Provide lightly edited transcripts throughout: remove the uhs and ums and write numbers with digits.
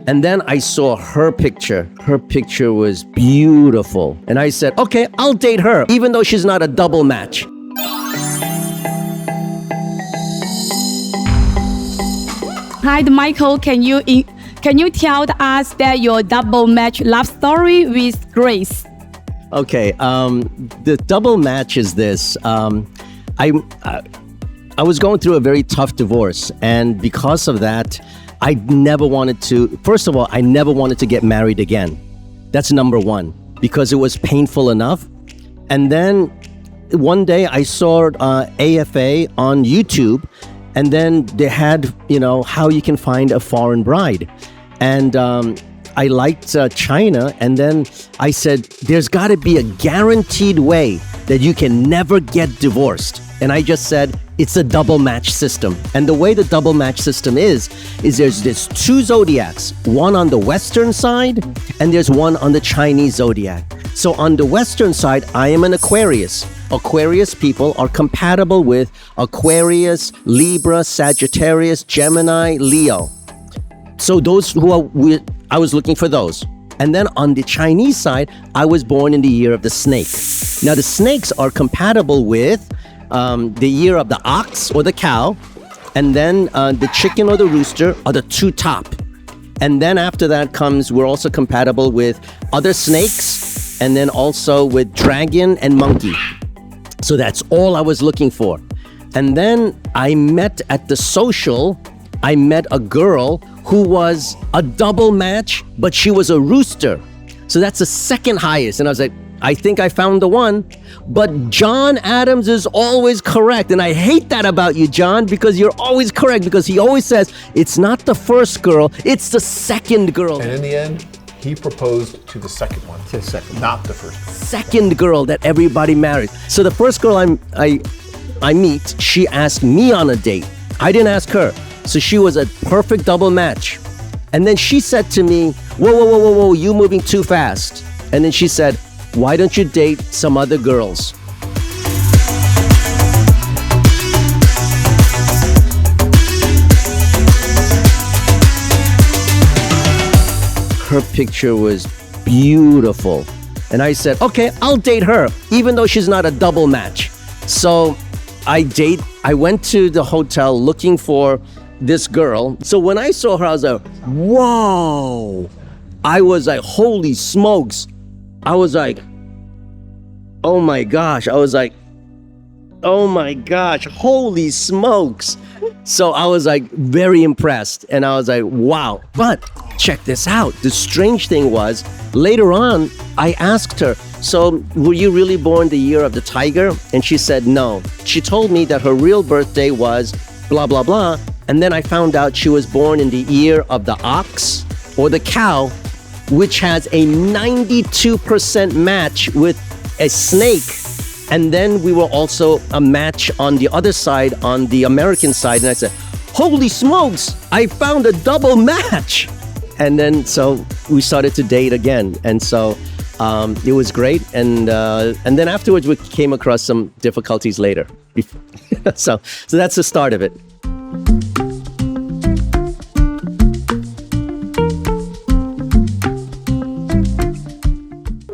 And then I saw her picture. Her picture was beautiful. And I said, okay, I'll date her, even though she's not a double match. Hi, Michael. Can you tell us that your double match love story with Grace? Okay, the double match is this. I was going through a very tough divorce, and because of that, I never wanted to. First of all, I never wanted to get married again. That's number one, because it was painful enough. And then one day I saw AFA on YouTube, and then they had, how you can find a foreign bride. And I liked China, and then I said, there's got to be a guaranteed way that you can never get divorced. And I just said, it's a double match system. And the way the double match system is there's two zodiacs, one on the Western side, and there's one on the Chinese zodiac. So on the Western side, I am an Aquarius. Aquarius people are compatible with Aquarius, Libra, Sagittarius, Gemini, Leo. So those who are I was looking for those. And then on the Chinese side, I was born in the year of the snake. Now the snakes are compatible with the year of the ox or the cow, and then the chicken or the rooster are the two top. And then after that comes, we're also compatible with other snakes, and then also with dragon and monkey. So that's all I was looking for. And then I met at the social, I met a girl who was a double match, but she was a rooster. So that's the second highest. And I was like, I think I found the one. But John Adams is always correct. And I hate that about you, John, because you're always correct, because he always says, it's not the first girl, it's the second girl. And in the end, he proposed to the second one. To the second, not the first. Second girl that everybody married. So the first girl I meet, she asked me on a date. I didn't ask her. So she was a perfect double match. And then she said to me, whoa, you moving too fast. And then she said, why don't you date some other girls? Her picture was beautiful. And I said, okay, I'll date her, even though she's not a double match. So I went to the hotel looking for this girl. So when I saw her, I was like, whoa. I was like, holy smokes. I was like, oh my gosh. I was like, oh my gosh, holy smokes. So I was like very impressed, and I was like, wow. But check this out. The strange thing was, later on, I asked her, so were you really born the year of the tiger? And she said no. She told me that her real birthday was blah, blah, blah. And then I found out she was born in the year of the ox or the cow, which has a 92% match with a snake. And then we were also a match on the other side, on the American side. And I said, holy smokes, I found a double match. And then so we started to date again. And so it was great. And then afterwards, we came across some difficulties later. So that's the start of it.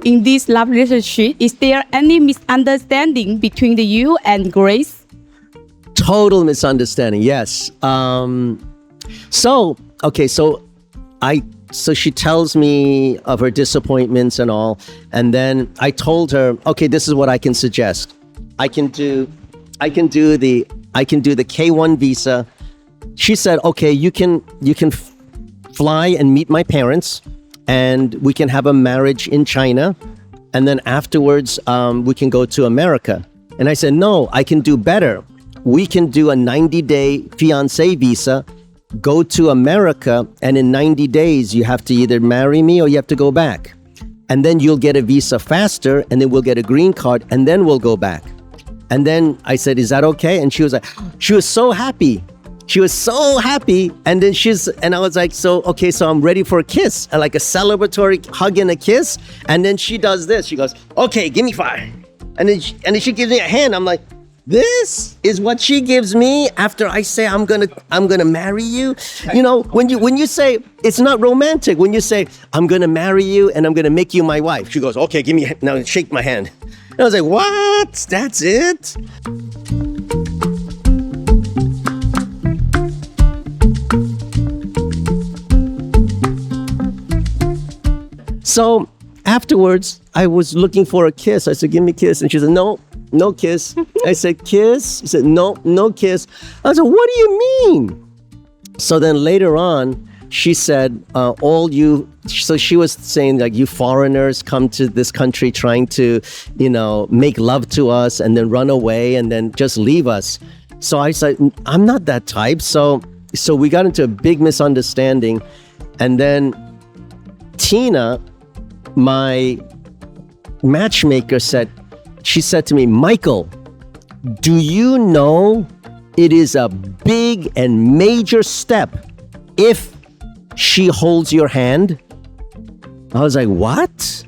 In this love relationship, is there any misunderstanding between you and Grace? Total misunderstanding, yes. So she tells me of her disappointments and all, and then I told her, okay, this is what I can suggest. I can do the K1 visa. She said, okay, you can fly and meet my parents, and we can have a marriage in China, and then afterwards we can go to America. And I said, no, I can do better. We can do a 90-day fiancé visa, go to America, and in 90 days you have to either marry me or you have to go back. And then you'll get a visa faster, and then we'll get a green card, and then we'll go back. And then I said, is that okay? And she was like, she was so happy. She was so happy. And then I was like, so I'm ready for a kiss, like a celebratory hug and a kiss. And then she does this. She goes, okay, give me 5. And then she gives me a hand. I'm like, This is what she gives me after I say I'm gonna marry you. You know, when you say it's not romantic, when you say I'm gonna marry you and I'm gonna make you my wife, she goes, okay, give me now, shake my hand. And I was like, what? That's it? So afterwards, I was looking for a kiss. I said, give me a kiss. And she said, no kiss. I said, kiss? She said, no kiss. I said, what do you mean? So then later on, she said, so she was saying like, you foreigners come to this country trying to, make love to us and then run away and then just leave us. So I said, I'm not that type. So we got into a big misunderstanding. And then Tina, my matchmaker, said to me, Michael, do you know it is a big and major step if she holds your hand? I was like, what?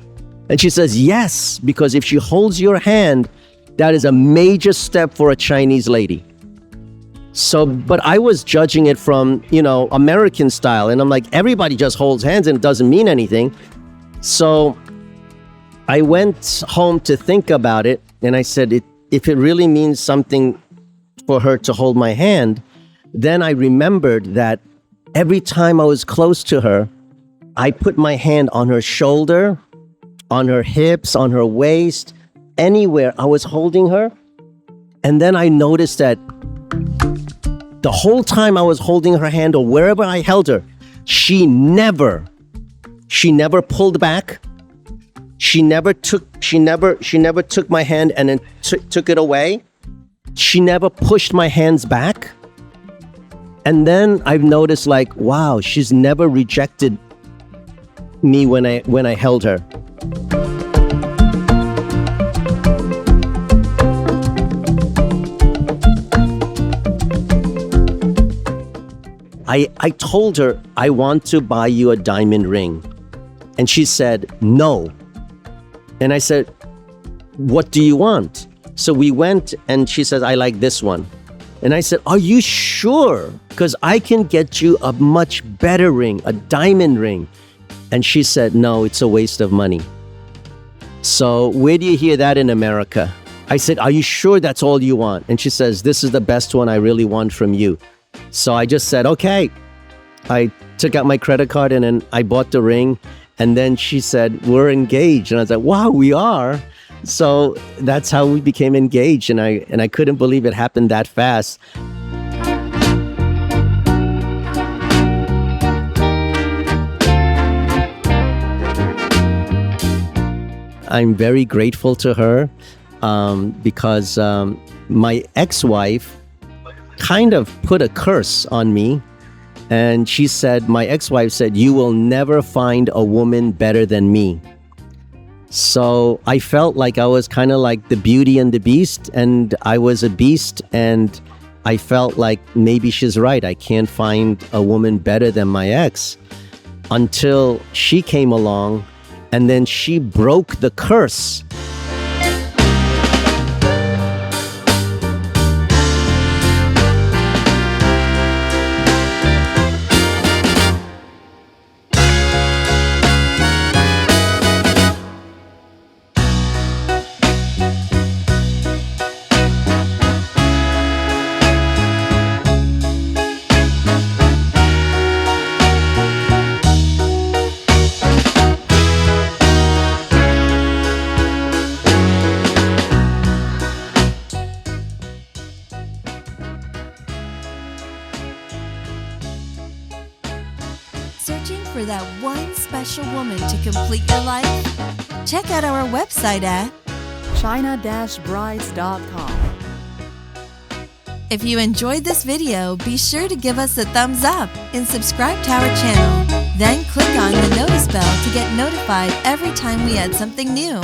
And she says, yes, because if she holds your hand, that is a major step for a Chinese lady. So, but I was judging it from, American style. And I'm like, everybody just holds hands and it doesn't mean anything. So I went home to think about it. And I said, if it really means something for her to hold my hand, then I remembered that every time I was close to her, I put my hand on her shoulder, on her hips, on her waist, anywhere I was holding her. And then I noticed that the whole time I was holding her hand or wherever I held her, she never pulled back. She never took my hand and then took it away. She never pushed my hands back. And then I've noticed like, wow, she's never rejected me when I held her. I told her, I want to buy you a diamond ring. And she said, no. And I said, what do you want? So we went and she said, I like this one. And I said, are you sure? Because I can get you a much better ring, a diamond ring. And she said, no, it's a waste of money. So where do you hear that in America? I said, are you sure that's all you want? And she says, this is the best one I really want from you. So I just said, okay. I took out my credit card and then I bought the ring. And then she said, we're engaged. And I was like, wow, we are. So that's how we became engaged. And I couldn't believe it happened that fast. I'm very grateful to her because my ex-wife kind of put a curse on me. And she said, my ex-wife said, you will never find a woman better than me. So I felt like I was kind of like the Beauty and the Beast, and I was a beast, and I felt like maybe she's right. I can't find a woman better than my ex, until she came along and then she broke the curse. Searching for that one special woman to complete your life? Check out our website at china-brides.com. If you enjoyed this video, be sure to give us a thumbs up and subscribe to our channel. Then click on the notice bell to get notified every time we add something new.